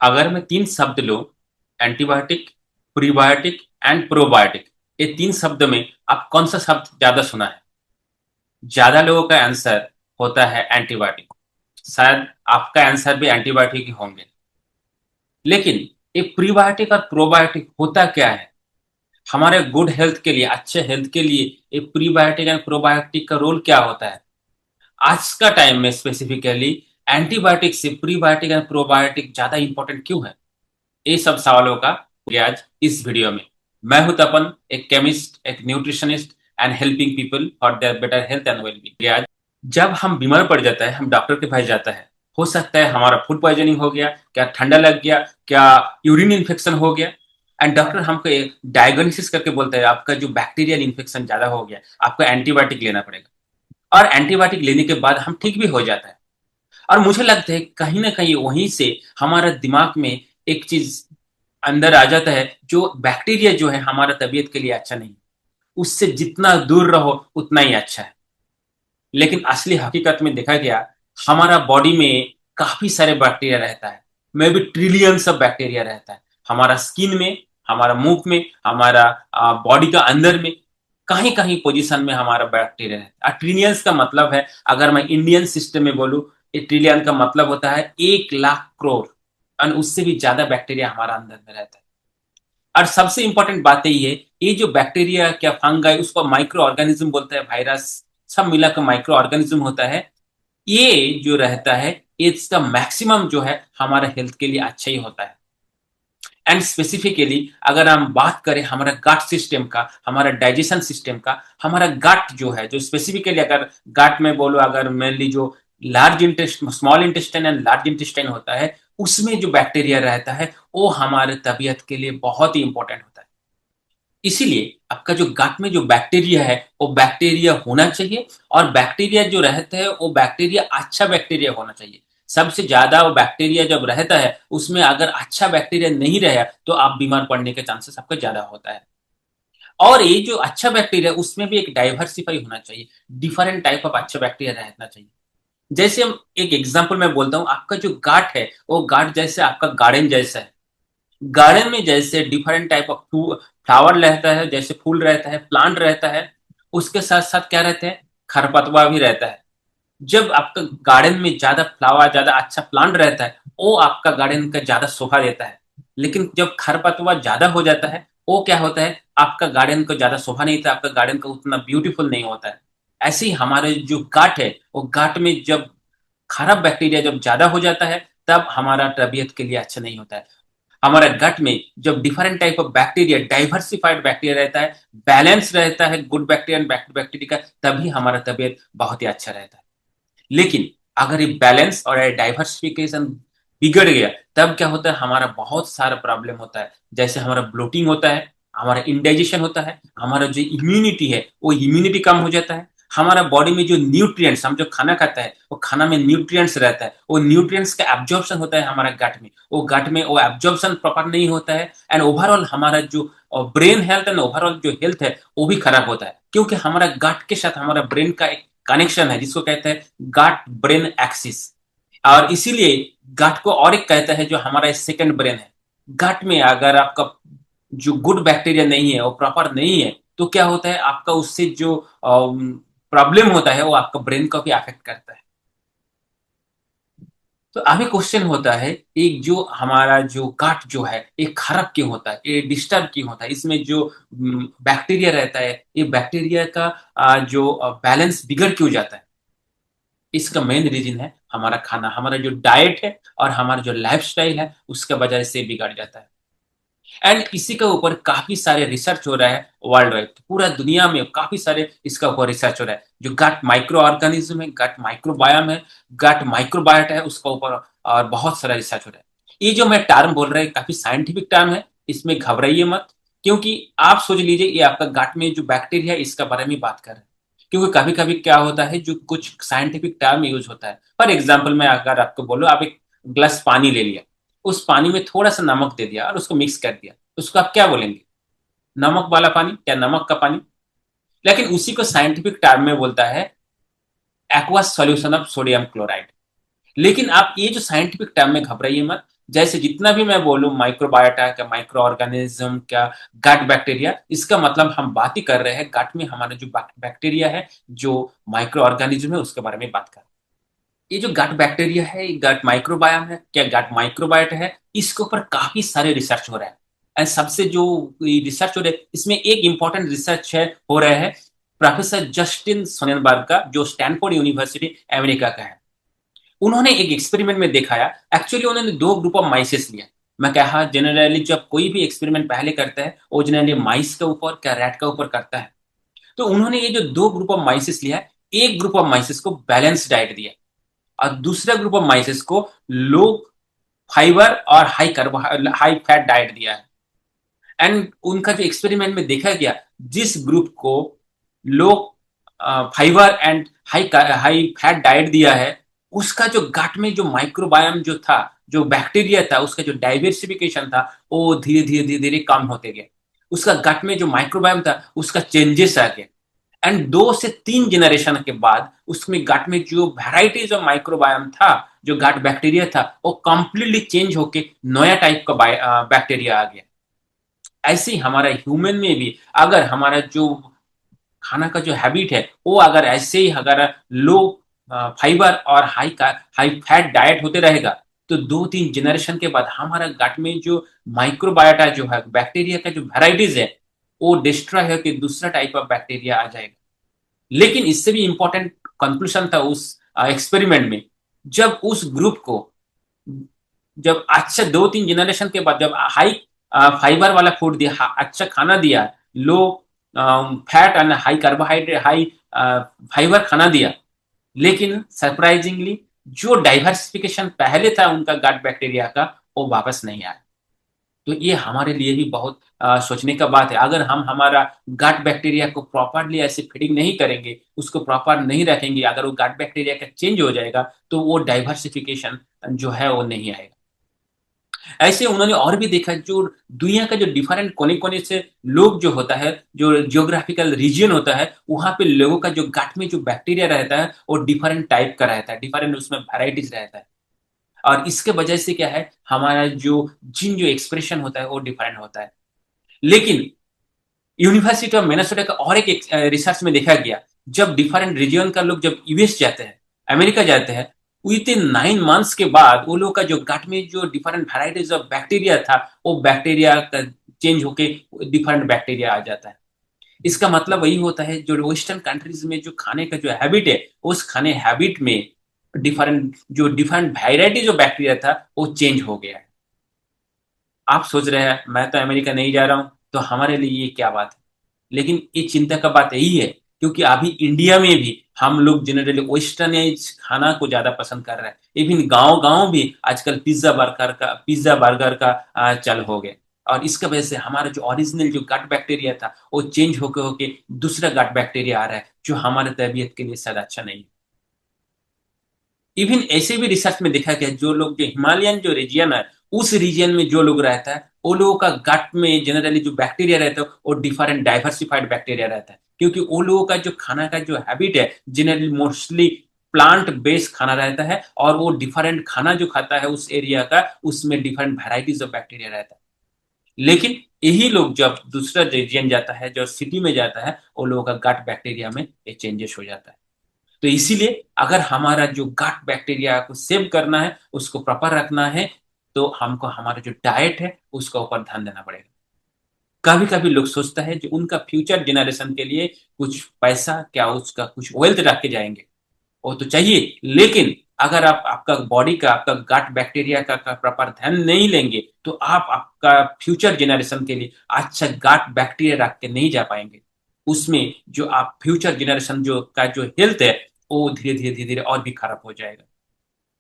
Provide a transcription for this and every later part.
अगर मैं तीन शब्द लूं, एंटीबायोटिक, प्रीबायोटिक एंड प्रोबायोटिक, ये तीन शब्द में आप कौन सा शब्द ज्यादा सुना है? ज्यादा लोगों का आंसर होता है एंटीबायोटिक। शायद आपका आंसर भी एंटीबायोटिक ही होंगे। लेकिन ये प्रीबायोटिक और प्रोबायोटिक होता क्या है? हमारे गुड हेल्थ के लिए, अच्छे हेल्थ के लिए ये प्रीबायोटिक एंड प्रोबायोटिक का रोल क्या होता है? आज का टाइम में स्पेसिफिकली एंटीबायोटिक से प्रीबायोटिक एंड प्रोबायोटिक ज्यादा इंपॉर्टेंट क्यों है? ये सब सवालों का आज इस वीडियो में। मैं हूं तपन, एक केमिस्ट, एक nutritionist and helping people for their better health and wellbeing. आज जब हम बीमार पड़ जाता है, हम डॉक्टर के पास जाता है। हो सकता है हमारा फूड पॉइजनिंग हो गया, क्या ठंडा लग गया, क्या यूरिन इन्फेक्शन हो गया। एंड डॉक्टर हमको एक डायग्नोसिस करके बोलता है आपका जो बैक्टीरियल इन्फेक्शन ज्यादा हो गया, आपको एंटीबायोटिक लेना पड़ेगा। और एंटीबायोटिक लेने के बाद हम ठीक भी हो जाता है। और मुझे लगता है कहीं ना कहीं वहीं से हमारा दिमाग में एक चीज अंदर आ जाता है, जो बैक्टीरिया जो है हमारा तबीयत के लिए अच्छा नहीं, उससे जितना दूर रहो उतना ही अच्छा है। लेकिन असली हकीकत में देखा गया, हमारा बॉडी में काफी सारे बैक्टीरिया रहता है। May be trillions of bacteria रहता है हमारा स्किन में, हमारा मुंह में, हमारा बॉडी का अंदर में, कहीं कहीं पोजीशन में हमारा बैक्टीरिया रहता है। ट्रिलियंस का मतलब है, अगर मैं इंडियन सिस्टम में बोलूं, ट्रिलियन का मतलब होता है 1 लाख करोड़। और उससे भी ज्यादा बैक्टीरिया हमारा अंदर में रहता है। और सबसे इंपॉर्टेंट बात यही है, ये जो बैक्टीरिया क्या फंगाई, उसको माइक्रो ऑर्गेनिज्म बोलते हैं, वायरस, सब मिलाकर माइक्रो ऑर्गेनिज्म होता है। ये जो रहता है, इसका मैक्सिमम जो है हमारे हेल्थ के लिए अच्छा ही होता है। एंड स्पेसिफिकली अगर हम बात करें हमारा गट सिस्टम का, हमारा डाइजेशन सिस्टम का, हमारा गट जो है, जो स्पेसिफिकली अगर गट में बोलो, अगर मेनली जो large interest small intestine and large intestine होता है, उसमें जो बैक्टीरिया रहता है वो हमारे तबीयत के लिए बहुत ही इंपॉर्टेंट होता है। इसीलिए आपका जो गट में जो बैक्टीरिया है वो बैक्टीरिया होना चाहिए। और बैक्टीरिया जो रहता है वो बैक्टीरिया अच्छा बैक्टीरिया होना चाहिए। सबसे ज्यादा वो बैक्टीरिया जब रहता है, उसमें अगर अच्छा बैक्टीरिया नहीं रहा तो आप बीमार पड़ने के चांसेस आपका ज्यादा होता है। और ये जो अच्छा बैक्टीरिया, उसमें भी एक डाइवर्सिफाई होना चाहिए, डिफरेंट टाइप ऑफ अच्छा बैक्टीरिया रहना चाहिए। जैसे हम एक एग्जांपल मैं बोलता हूँ, आपका जो गाट है वो गाट जैसे आपका गार्डन जैसा है। गार्डन में जैसे डिफरेंट टाइप ऑफ फ्लावर रहता है, जैसे फूल रहता है, प्लांट रहता है, उसके साथ साथ क्या रहते हैं, खरपतवार भी रहता है। जब आपका गार्डन में ज्यादा फ्लावर, ज्यादा अच्छा प्लांट रहता है, वो आपका गार्डन का ज्यादा शोभा देता है। लेकिन जब खरपतवार ज्यादा हो जाता है, वो क्या होता है, आपका गार्डन को ज्यादा शोभा नहीं था, आपका गार्डन का उतना ब्यूटीफुल नहीं होता है। ऐसे ही हमारे जो गाट है, वो गाट में जब खराब बैक्टीरिया जब ज्यादा हो जाता है, तब हमारा तबीयत के लिए अच्छा नहीं होता है। हमारे गट में जब different type of bacteria, diversified bacteria रहता है, बैलेंस रहता है good bacteria and bad bacteria का, तभी हमारा तबीयत बहुत ही अच्छा रहता है। लेकिन अगर ये बैलेंस और ये डाइवर्सिफिकेशन बिगड़ गया, तब क्या होता है, हमारा बहुत सारा प्रॉब्लम होता है। जैसे हमारा ब्लोटिंग होता है, हमारा इंडाइजेशन होता है, हमारा जो इम्यूनिटी है वो इम्यूनिटी कम हो जाता है। हमारा बॉडी में जो न्यूट्रिएंट्स, हम जो खाना खाता है वो खाना में न्यूट्रिएंट्स रहता है, वो न्यूट्रिएंट्स का एब्जॉर्प्शन होता है हमारा गट में, वो गट में वो एब्जॉर्प्शन प्रॉपर नहीं होता है। एंड ओवरऑल हमारा जो ब्रेन हेल्थ एंड ओवरऑल जो हेल्थ है वो भी खराब होता है, क्योंकि हमारा गट के साथ हमारा ब्रेन का एक कनेक्शन है जिसको कहते हैं गट ब्रेन एक्सिस। और इसीलिए गट को और एक कहता है जो हमारा सेकंड ब्रेन है। गट में अगर आपका जो गुड बैक्टीरिया नहीं है, वो प्रॉपर नहीं है, तो क्या होता है, आपका उससे जो प्रॉब्लम होता है वो आपका ब्रेन को भी अफेक्ट करता है। तो अभी क्वेश्चन होता है, एक जो हमारा जो गट जो है ये खराब क्यों होता है, ये डिस्टर्ब क्यों होता है, इसमें जो बैक्टीरिया रहता है, ये बैक्टीरिया का जो बैलेंस बिगड़ क्यों जाता है? इसका मेन रीजन है हमारा खाना, हमारा जो डाइट है और हमारा जो लाइफस्टाइल है, उसके वजह से बिगड़ जाता है। एंड इसी के ऊपर काफी सारे रिसर्च हो रहा है वर्ल्ड वाइड, पूरा दुनिया में काफी सारे इसका ऊपर रिसर्च हो रहा है। जो गट माइक्रो ऑर्गेनिज्म है, गट माइक्रोबायम है, गट माइक्रोबायोट है, उसका ऊपर और बहुत सारा रिसर्च हो रहा है। ये जो मैं टर्म बोल रहा है काफी साइंटिफिक टर्म है, इसमें घबराइए मत। क्योंकि आप सोच लीजिए ये आपका गट में जो बैक्टीरिया है इसका बारे में बात कर रहे हैं। क्योंकि कभी कभी क्या होता है, जो कुछ साइंटिफिक टर्म यूज होता है, फॉर एग्जाम्पल मैं अगर आपको बोलूं, आप एक ग्लास पानी ले लिया, उस पानी में थोड़ा सा नमक दे दिया और उसको मिक्स कर दिया, उसको आप क्या बोलेंगे? नमक वाला पानी, क्या नमक का पानी? लेकिन उसी को साइंटिफिक टर्म में बोलता है aqua solution of sodium chloride. लेकिन आप ये जो साइंटिफिक टर्म में घबराइए मत, जैसे जितना भी मैं बोलूं माइक्रोबायोटा क्या, माइक्रो ऑर्गेनिज्म क्या, गट बैक्टीरिया, इसका मतलब हम बात ही कर रहे हैं गट में हमारा जो बैक्टीरिया है, जो माइक्रो ऑर्गेनिज्म है, उसके बारे में बात कर रहे हैं। ये जो गट बैक्टीरिया है, ये गट माइक्रोबायम है क्या, गट माइक्रोबायोट है, इसके ऊपर काफी सारे रिसर्च हो रहा है। एंड सबसे जो रिसर्च हो रहा है, इसमें एक इंपॉर्टेंट रिसर्च है हो रहा है प्रोफेसर जस्टिन सोनेनबर्ग का, जो स्टैनफोर्ड यूनिवर्सिटी अमेरिका का है। उन्होंने एक एक्सपेरिमेंट में दिखाया, एक्चुअली उन्होंने दो ग्रुप ऑफ माइसेस लिया। मैं कहा जनरली जब कोई भी एक्सपेरिमेंट पहले करता है वो जनरली माइस के ऊपर क्या रैट के ऊपर करता है। तो उन्होंने ये जो दो ग्रुप ऑफ माइसेस लिया, एक ग्रुप ऑफ माइसेस को बैलेंस डाइट दिया और दूसरा ग्रुप ऑफ माइसेस को लो फाइबर और हाई फैट डाइट दिया है। एंड उनका जो एक्सपेरिमेंट में देखा गया, जिस ग्रुप को low fibre and high high fat diet दिया है, उसका जो गट में जो माइक्रोबायम जो था, जो बैक्टीरिया था, उसका जो डाइवर्सिफिकेशन था, वो धीरे धीरे धीरे धीरे कम होते गए। उसका गट में जो माइक्रोबायम था उसका चेंजेस आ गया। एंड 2 से 3 जनरेशन के बाद उसमें गट में जो वेराइटीज ऑफ माइक्रोबायम था, जो गट बैक्टीरिया था, वो कंप्लीटली चेंज होके नया टाइप का बैक्टीरिया आ गया। ऐसे ही हमारा ह्यूमन में भी अगर हमारा जो खाना का जो हैबिट है वो अगर ऐसे ही अगर लो फाइबर और हाई फैट डाइट होते रहेगा, तो 2-3 जनरेशन के बाद हमारा गट में जो माइक्रोबायोटा जो है, बैक्टीरिया का जो वेराइटीज है, वो डिस्ट्रॉय होकर दूसरा टाइप ऑफ बैक्टीरिया आ जाएगा। लेकिन इससे भी इंपॉर्टेंट कंक्लूजन था उस एक्सपेरिमेंट में, जब उस ग्रुप को, जब अच्छा 2-3 जनरेशन के बाद जब हाई फाइबर वाला फूड दिया, अच्छा खाना दिया, low fat and high carbohydrate, high fibre खाना दिया, लेकिन सरप्राइजिंगली जो डाइवर्सिफिकेशन पहले था उनका गट बैक्टीरिया का, वो वापस नहीं आया। तो ये हमारे लिए भी बहुत सोचने का बात है। अगर हम हमारा गट बैक्टीरिया को प्रॉपरली ऐसे फीडिंग नहीं करेंगे, उसको प्रॉपर नहीं रखेंगे, अगर वो गट बैक्टीरिया का चेंज हो जाएगा तो वो डाइवर्सिफिकेशन जो है वो नहीं आएगा। ऐसे उन्होंने और भी देखा, जो दुनिया का जो डिफरेंट कोने कोने से लोग जो होता है, जो जियोग्राफिकल रीजन होता है, वहां पे लोगों का जो गट में जो बैक्टीरिया रहता है वो डिफरेंट टाइप का रहता है, डिफरेंट उसमें वेराइटीज रहता है। और इसके वजह से क्या है, हमारा जो जीन जो एक्सप्रेशन होता है वो डिफरेंट होता है। लेकिन यूनिवर्सिटी ऑफ मिनेसोटा का और एक रिसर्च में देखा गया, जब डिफरेंट रीजन का लोग जब यूएस जाते हैं, अमेरिका जाते हैं, विद इन 9 मंथ्स के बाद वो लोग का जो गट में जो डिफरेंट वेराइटीज ऑफ बैक्टीरिया था, वो बैक्टीरिया का चेंज होके डिफरेंट बैक्टीरिया आ जाता है। इसका मतलब वही होता है, जो वेस्टर्न कंट्रीज में जो खाने का जो हैबिट है, उस खाने हैबिट में डिफरेंट वेराइटीज ऑफ बैक्टीरिया था वो चेंज हो गया है। आप सोच रहे हैं मैं तो अमेरिका नहीं जा रहा हूं, तो हमारे लिए ये क्या बात है। लेकिन ये चिंता का बात यही है, क्योंकि अभी इंडिया में भी हम लोग जनरली वेस्टर्नाइज खाना को ज्यादा पसंद कर रहे हैं। इवन गांव गांव भी आजकल पिज्जा बर्गर का चल हो गए। और इसके वजह से हमारा जो ओरिजिनल जो गट बैक्टीरिया था वो चेंज होके होके दूसरा गट बैक्टीरिया आ रहा है, जो हमारे तबीयत के लिए शायद अच्छा नहीं है। इवन ऐसे भी रिसर्च में देखा गया, जो लोग जो हिमालयन जो रीजन है, उस रीजन में जो लोग रहता है, वो लोगों का गट में जनरली जो बैक्टीरिया रहता है वो डिफरेंट डाइवर्सिफाइड बैक्टीरिया रहता है, क्योंकि वो लोगों का जो खाना का जो हैबिट है जनरली मोस्टली प्लांट बेस्ड खाना रहता है, और वो डिफरेंट खाना जो खाता है उस एरिया का, उसमें डिफरेंट वेराइटीज ऑफ बैक्टीरिया रहता है। लेकिन यही लोग जब दूसरा रीजन जाता है, जो सिटी में जाता है, वो लोगों का गट बैक्टीरिया में ये चेंजेस हो जाता है। तो इसीलिए अगर हमारा जो गट बैक्टीरिया को सेव करना है, उसको प्रॉपर रखना है, तो हमको हमारा जो डाइट है उसका ऊपर ध्यान देना पड़ेगा। कभी कभी लोग सोचता है कि उनका फ्यूचर जनरेशन के लिए कुछ पैसा क्या, उसका कुछ वेल्थ रख के जाएंगे, वो तो चाहिए, लेकिन अगर आप आपका बॉडी का, आपका गट बैक्टीरिया का प्रॉपर ध्यान नहीं लेंगे, तो आप आपका फ्यूचर जनरेशन के लिए अच्छा गट बैक्टीरिया रख के नहीं जा पाएंगे। उसमें जो आप फ्यूचर जनरेशन जो का जो हेल्थ है, वो धीरे धीरे धीरे धीरे और भी खराब हो जाएगा।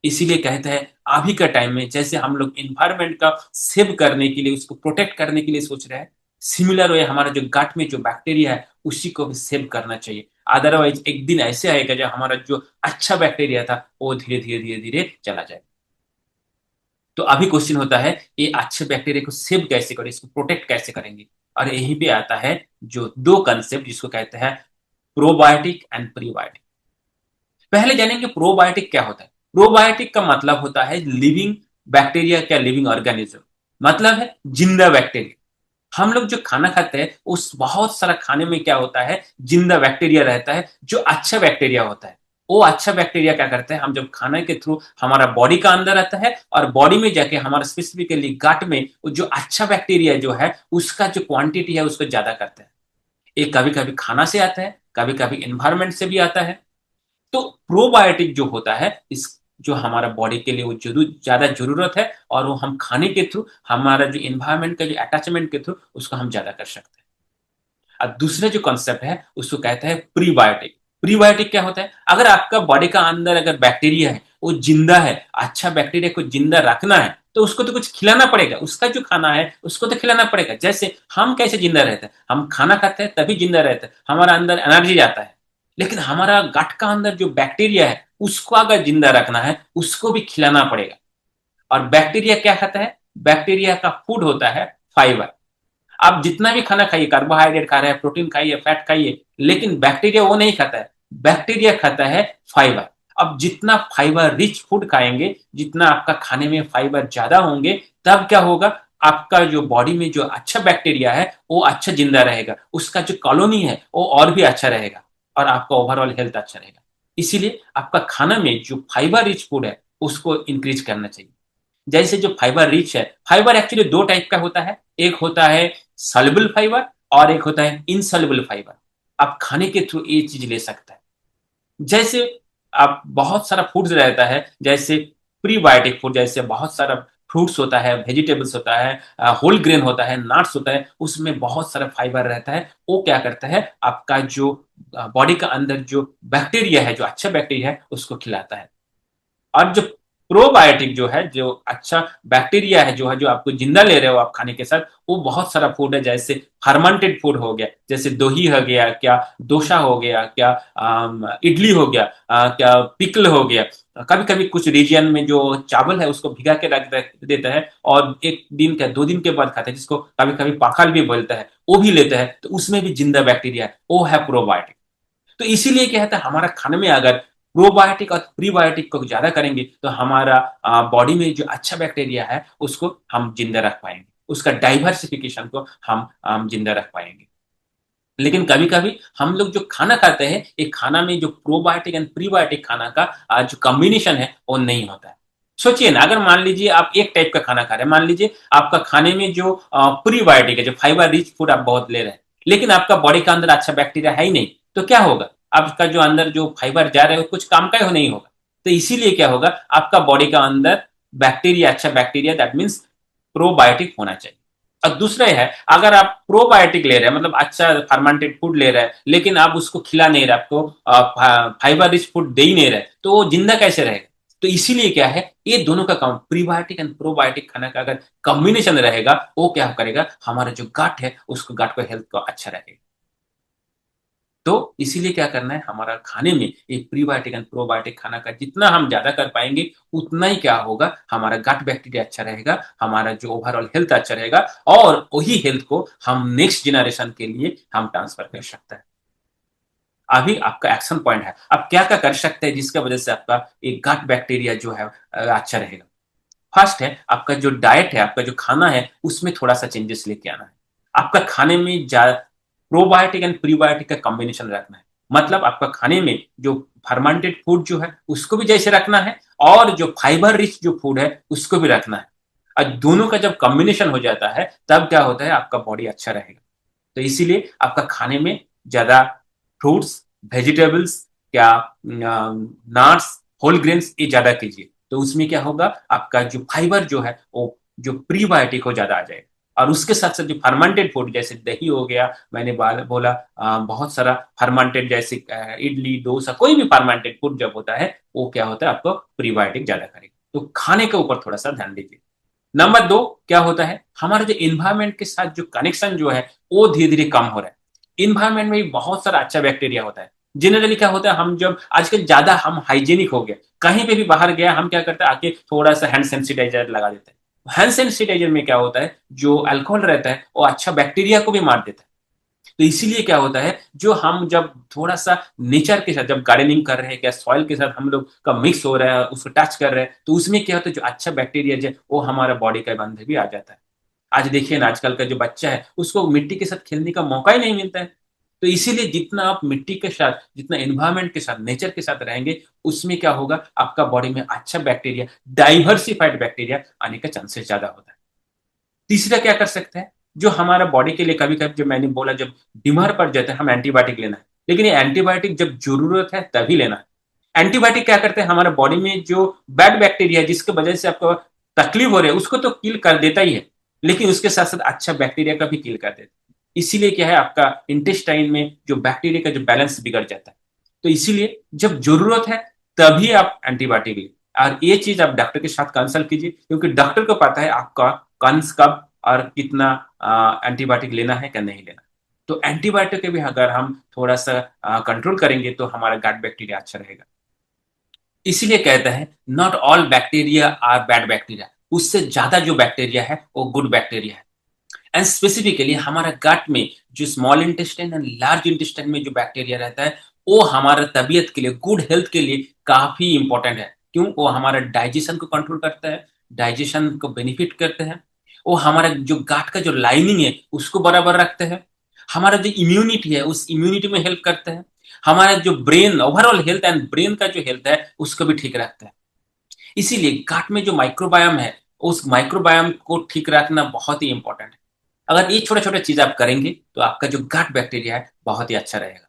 इसीलिए कहते हैं अभी का टाइम में जैसे हम लोग इन्वायरमेंट का सेव करने के लिए, उसको प्रोटेक्ट करने के लिए सोच रहे हैं, सिमिलर वे हमारा जो गट में जो बैक्टीरिया है उसी को भी सेव करना चाहिए। अदरवाइज एक दिन ऐसे आएगा जब हमारा जो अच्छा बैक्टीरिया था वो धीरे धीरे धीरे धीरे चला जाए। तो अभी क्वेश्चन होता है, ये अच्छे बैक्टीरिया को सेव कैसे करें, इसको प्रोटेक्ट कैसे करेंगे। और यहीं पे आता है जो दो कंसेप्ट जिसको कहते हैं प्रोबायोटिक एंड प्रीबायोटिक। पहले जानेंगे प्रोबायोटिक क्या होता है। प्रोबायोटिक का मतलब होता है लिविंग बैक्टीरिया क्या लिविंग ऑर्गेनिज्म, मतलब है जिंदा बैक्टीरिया। हम लोग जो खाना खाते हैं उस बहुत सारा खाने में क्या होता है, जिंदा बैक्टीरिया रहता है जो अच्छा बैक्टीरिया होता है। वो अच्छा बैक्टीरिया क्या करता है, हम जब खाने के थ्रू हमारा बॉडी का अंदर आता है और बॉडी में जाके हमारा स्पेसिफिकली गट में वो जो अच्छा बैक्टीरिया जो है उसका जो क्वांटिटी है उसको ज्यादा करता है। ये कभी कभी खाना से आता है, कभी कभी एनवायरमेंट से भी आता है। तो प्रोबायोटिक जो होता है इस जो हमारा बॉडी के लिए वो ज्यादा जरूरत है, और वो हम खाने के थ्रू हमारा जो इन्वायरमेंट का जो अटैचमेंट के थ्रू उसको हम ज्यादा कर सकते हैं। अब दूसरा जो कॉन्सेप्ट है उसको कहते हैं प्रीबायोटिक। प्रीबायोटिक क्या होता है, अगर आपका बॉडी का अंदर अगर बैक्टीरिया है वो जिंदा है, अच्छा बैक्टीरिया को जिंदा रखना है तो उसको तो कुछ खिलाना पड़ेगा, उसका जो खाना है उसको तो खिलाना पड़ेगा। जैसे हम कैसे जिंदा रहते हैं, हम खाना खाते हैं तभी जिंदा रहते हैं, हमारा अंदर एनर्जी जाता है। लेकिन हमारा गट का अंदर जो बैक्टीरिया है उसको अगर जिंदा रखना है उसको भी खिलाना पड़ेगा। और बैक्टीरिया क्या खाता है, बैक्टीरिया का फूड होता है फाइबर। आप जितना भी खाना खाइए, कार्बोहाइड्रेट खा रहे हैं, प्रोटीन खाइए, फैट खाइए, लेकिन बैक्टीरिया वो नहीं खाता है, बैक्टीरिया खाता है फाइबर। अब जितना फाइबर रिच फूड खाएंगे, जितना आपका खाने में फाइबर ज्यादा होंगे, तब क्या होगा, आपका जो बॉडी में जो अच्छा बैक्टीरिया है वो अच्छा जिंदा रहेगा, उसका जो कॉलोनी है वो और भी अच्छा रहेगा, और आपका ओवरऑल हेल्थ अच्छा रहेगा। इसीलिए आपका खाना में जो फाइबर रिच फूड है उसको इंक्रीज करना चाहिए। जैसे जो फाइबर रिच है, फाइबर एक्चुअली दो टाइप का होता है, एक होता है सॉल्युबल फाइबर और एक होता है इनसॉल्युबल फाइबर। आप खाने के थ्रू ये चीज ले सकता है। जैसे आप बहुत सारा फूड्स रहता है, जैसे प्रीबायोटिक फूड, जैसे बहुत सारा फ्रूट्स होता है, वेजिटेबल्स होता है, होल ग्रेन होता है, नट्स होता है, उसमें बहुत सारा फाइबर रहता है। वो क्या करता है, आपका जो बॉडी का अंदर जो बैक्टीरिया है, जो अच्छा बैक्टीरिया है उसको खिलाता है। और जो प्रोबायोटिक जो है, जो अच्छा बैक्टीरिया है, जो है जो आपको जिंदा ले रहे हो आप खाने के साथ, वो बहुत सारा फूड है। जैसे फर्मेंटेड फूड हो गया, जैसे दही हो गया, क्या डोसा हो गया, क्या इडली हो गया, क्या पिकल हो गया। कभी कभी कुछ रीजन में जो चावल है उसको भिगा के रख देता है और एक दिन का 2 दिन के बाद खाते हैं, जिसको कभी कभी पाखल भी बोलता है, वो भी लेता है, तो उसमें भी जिंदा बैक्टीरिया है, वो है प्रोबायोटिक। तो इसीलिए क्या है, हमारा खाने में अगर प्रोबायोटिक और प्रीबायोटिक को ज्यादा करेंगे तो हमारा बॉडी में जो अच्छा बैक्टीरिया है उसको हम जिंदा रख पाएंगे, उसका डाइवर्सिफिकेशन को हम जिंदा रख पाएंगे। लेकिन कभी कभी हम लोग जो खाना खाते हैं, एक खाना में जो प्रोबायोटिक एंड प्रीबायोटिक खाना का जो कॉम्बिनेशन है वो नहीं होता है। सोचिए ना, अगर मान लीजिए आप एक टाइप का खाना खा रहे हैं, मान लीजिए आपका खाने में जो प्रीबायोटिक है, जो फाइबर रिच फूड आप बहुत ले रहे हैं, लेकिन आपका बॉडी का अंदर अच्छा बैक्टीरिया है ही नहीं, तो क्या होगा, आपका जो अंदर जो फाइबर जा रहा है वो कुछ काम का ही नहीं होगा। तो इसीलिए क्या होगा, आपका बॉडी का अंदर बैक्टीरिया, अच्छा बैक्टीरिया, दैट मीन्स प्रोबायोटिक होना चाहिए। और दूसरा है, अगर आप प्रोबायोटिक ले रहे हैं, मतलब अच्छा फर्मेंटेड फूड ले रहे हैं, लेकिन आप उसको खिला नहीं रहे, आपको फाइबर रिच फूड दे ही नहीं रहे, तो वो जिंदा कैसे रहेगा। तो इसीलिए क्या है, ये दोनों का काम, प्रीबायोटिक एंड प्रोबायोटिक खाना का अगर कॉम्बिनेशन रहेगा, वो क्या करेगा, हमारा जो गट है उसको, गट को हेल्थ को अच्छा रहेगा। तो इसीलिए क्या करना है, हमारा खाने में एक प्रीबायोटिक एंड प्रोबायोटिक खाना का जितना हम ज्यादा कर पाएंगे, उतना ही क्या होगा, हमारा गट बैक्टीरिया अच्छा रहेगा, हमारा जो ओवरऑल हेल्थ अच्छा रहेगा, और वही हेल्थ को हम नेक्स्ट जनरेशन के लिए हम ट्रांसफर कर सकते हैं। अभी आपका एक्शन पॉइंट है, आप क्या क्या कर सकते हैं जिसकी वजह से आपका एक गट बैक्टीरिया जो है अच्छा रहेगा। फर्स्ट है, आपका जो डाइट है, आपका जो खाना है उसमें थोड़ा सा चेंजेस लेके आना है। आपका खाने में प्रोबायोटिक एंड प्रीबायोटिक का कॉम्बिनेशन रखना है। मतलब आपका खाने में जो फर्मेंटेड फूड जो है उसको भी जैसे रखना है, और जो फाइबर रिच जो फूड है उसको भी रखना है। और दोनों का जब कॉम्बिनेशन हो जाता है तब क्या होता है, आपका बॉडी अच्छा रहेगा। तो इसीलिए आपका खाने में ज्यादा फ्रूट्स, वेजिटेबल्स, क्या नट्स, होल ग्रेन्स, ये ज्यादा कीजिए। तो उसमें क्या होगा, आपका जो फाइबर जो है वो जो प्रीबायोटिक हो ज्यादा आ जाएगा। और उसके साथ साथ जो फर्मेंटेड फूड जैसे दही हो गया, मैंने बोला बहुत सारा फर्मेंटेड, जैसे इडली डोसा, कोई भी फर्मेंटेड फूड जब होता है वो क्या होता है, आपको प्रीबायोटिक ज्यादा करेगा। तो खाने के ऊपर थोड़ा सा ध्यान दीजिए। नंबर 2, क्या होता है, हमारा जो इन्वायरमेंट के साथ जो कनेक्शन जो है वो धीरे धीरे कम हो रहा है। इन्वायरमेंट में भी बहुत सारा अच्छा बैक्टीरिया होता है। जनरली क्या होता है, हम जब आजकल ज्यादा हम हाइजेनिक हो गए, कहीं पे भी बाहर गया हम क्या करते हैं, आके थोड़ा सा हैंड सेंसिटाइजर लगा देते हैं। हैंड सेंसिटाइजर में क्या होता है, जो अल्कोहल रहता है वो अच्छा बैक्टीरिया को भी मार देता है। तो इसीलिए क्या होता है, जो हम जब थोड़ा सा नेचर के साथ जब गार्डनिंग कर रहे हैं, क्या सॉइल के साथ हम लोग का मिक्स हो रहा है, उसको टच कर रहे हैं, तो उसमें क्या होता है, जो अच्छा बैक्टीरिया जो वो हमारा बॉडी के अंदर भी आ जाता है। आज देखिए ना, आजकल का जो बच्चा है उसको मिट्टी के साथ खेलने का मौका ही नहीं मिलता है। तो इसीलिए जितना आप मिट्टी के साथ, जितना एनवायरमेंट के साथ, नेचर के साथ रहेंगे, उसमें क्या होगा, आपका बॉडी में अच्छा बैक्टीरिया, डाइवर्सिफाइड बैक्टीरिया आने का चांसेस ज्यादा होता है। तीसरा क्या कर सकते हैं, जो हमारा बॉडी के लिए कभी कभी, जो मैंने बोला, जब बीमार पड़ जाते हैं हम एंटीबायोटिक लेना है, लेकिन ये एंटीबायोटिक जब जरूरत है तभी लेना है। एंटीबायोटिक क्या करते हैं, हमारे बॉडी में जो बैड बैक्टीरिया है जिसकी वजह से आपको तकलीफ हो रही है उसको तो किल कर देता ही है, लेकिन उसके साथ साथ अच्छा बैक्टीरिया का भी किल कर देता है। इसीलिए क्या है, आपका इंटेस्टाइन में जो बैक्टीरिया का जो बैलेंस बिगड़ जाता है। तो इसीलिए जब जरूरत है तभी आप एंटीबायोटिक लें। और ये चीज आप डॉक्टर के साथ कंसल्ट कीजिए, क्योंकि डॉक्टर को पता है आपका कौन कब और कितना एंटीबायोटिक लेना है क्या नहीं लेना। तो एंटीबायोटिक के भी अगर हम थोड़ा सा कंट्रोल करेंगे तो हमारा गट बैक्टीरिया अच्छा रहेगा। इसीलिए कहते हैं, not all bacteria are bad bacteria, उससे ज्यादा जो बैक्टीरिया है वो गुड बैक्टीरिया है। एंड स्पेसिफिकली हमारा गट में जो small intestine and large intestine में जो बैक्टीरिया रहता है, वो हमारा तबीयत के लिए, गुड हेल्थ के लिए काफी इंपॉर्टेंट है। क्यों? वो हमारा डाइजेशन को कंट्रोल करता है, डाइजेशन को बेनिफिट करते हैं। वो हमारा जो गट का जो लाइनिंग है उसको बराबर रखते हैं। हमारा जो इम्यूनिटी है उस इम्यूनिटी में हेल्प करते हैं। हमारा जो brain, overall health and brain का जो हेल्थ है उसको भी ठीक रखते हैं। इसीलिए गट में जो माइक्रोबायोम है, उस माइक्रोबायोम को ठीक रखना बहुत ही इंपॉर्टेंट है। अगर ये छोटे छोटे चीज आप करेंगे तो आपका जो गट बैक्टीरिया है बहुत ही अच्छा रहेगा।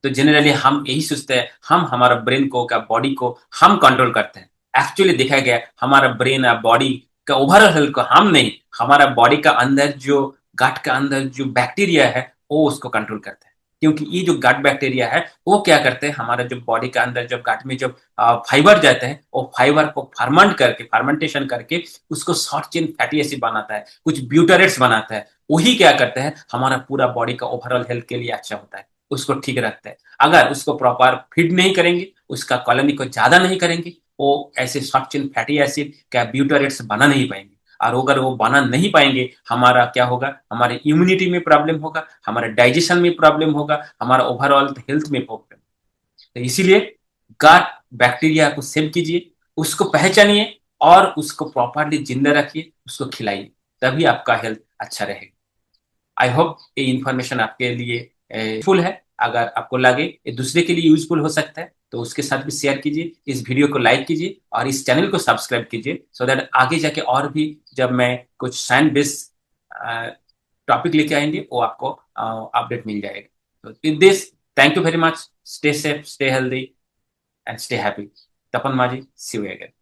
तो जनरली हम यही सोचते हैं, हम हमारा ब्रेन को, क्या बॉडी को हम कंट्रोल करते हैं। एक्चुअली देखा गया हमारा ब्रेन और बॉडी का ओवरऑल हेल्थ को हम नहीं, हमारा बॉडी का अंदर जो गट का अंदर जो बैक्टीरिया है वो उसको कंट्रोल करते हैं। क्योंकि ये जो गट बैक्टीरिया है वो क्या करते हैं, हमारा जो बॉडी का अंदर जब गट में जब फाइबर जाते हैं, वो फाइबर को फर्मेंट करके, फर्मेंटेशन करके उसको शॉर्ट चेन फैटी एसिड बनाता है, कुछ ब्यूटरेट्स बनाता है। वही क्या करते हैं, हमारा पूरा बॉडी का ओवरऑल हेल्थ के लिए अच्छा होता है, उसको ठीक रखता है। अगर उसको प्रॉपर फीड नहीं करेंगे, उसका कॉलोनी को ज्यादा नहीं करेंगे, वो ऐसे शॉर्ट चेन फैटी एसिड क्या ब्यूटरेट्स बना नहीं पाएंगे। और अगर वो बना नहीं पाएंगे, हमारा क्या होगा, हमारे इम्यूनिटी में प्रॉब्लम होगा, हमारे डाइजेशन में प्रॉब्लम होगा, हमारा ओवरऑल हेल्थ में प्रॉब्लम। तो इसीलिए गट बैक्टीरिया को सेव कीजिए, उसको पहचानिए और उसको प्रॉपरली जिंदा रखिए, उसको खिलाइए, तभी आपका हेल्थ अच्छा रहेगा। आई होप ये इन्फॉर्मेशन आपके लिए यूजफुल है। अगर आपको लगे ये दूसरे के लिए यूजफुल हो सकता है तो उसके साथ भी शेयर कीजिए, इस वीडियो को लाइक कीजिए और इस चैनल को सब्सक्राइब कीजिए, सो दैट आगे जाके और भी जब मैं कुछ साइंस बेस्ड टॉपिक लेके आएंगे वो आपको अपडेट मिल जाएगा। तो with this, thank you very much, stay safe, stay healthy and stay happy. Tapan Majhi, see you again.